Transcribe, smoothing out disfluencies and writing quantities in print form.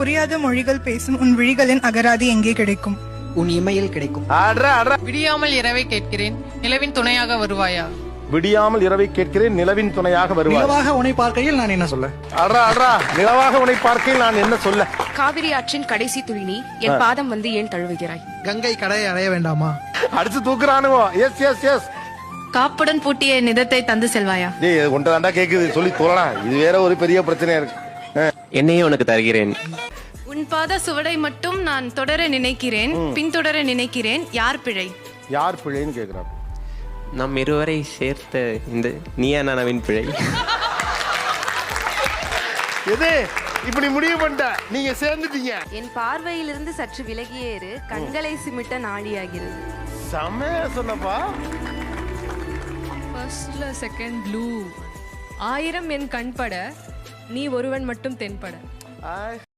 புரியாத மொழிகள் பேசும் உன் விழிகளின் அகராதி எங்கே கிடைக்கும்? உன் இமையில் கிடைக்கும். விடியாமல் இரவை கேட்கிறேன், நிலவின் துணையாக வருவாயா? விடியாமல் இரவை கேட்கிறேன், நிலவின் துணையாக வருவாய். நிலவாக உன்னை பார்க்கையில் நான் என்ன சொல்ல? நிலவாக உன்னை பார்க்கையில் நான் என்ன சொல்ல? காவிரி ஆற்றின் கடைசி துளி நீ, என் பாதம் வந்து ஏன் தழுவுகிறாய்? கங்கை கடையை அடைய வேண்டாமா? அடிச்சு தூக்குறானுவோ. Yes yes yes. காப்புடன் பூட்டிய நிதத்தை தந்து செல்வாயா? டேய் ஒன்றை தாண்டா கேக்குது, சொல்லி தோறலாம். இது வேற ஒரு பெரிய பிரச்சனையா இருக்கு. என்னையே உனக்கு தருகிறேன். உன் பாத சுவடை மட்டும் நான் தொடர நினைக்கிறேன், பின்தொடர நினைக்கிறேன். யார் பிழை? யார் பிழைன்னு கேக்குறான். நம் இருவரை சேர்த்த இந்த நீயா நவின் பிழை. எது இப்படி முடிவு பண்ணிட்ட? நீங்க சேர்ந்துட்டீங்க. என் பார்வையிலிருந்து சற்று விலகியேறு, கண்களை சிமிட்ட நாடியாகிறது. செமையா சொன்னப்பா. ஃபர்ஸ்ட்ல செகண்ட் ப்ளூ. 1000 என் கண்பட, நீ ஒருவன் மட்டும் தென்பட.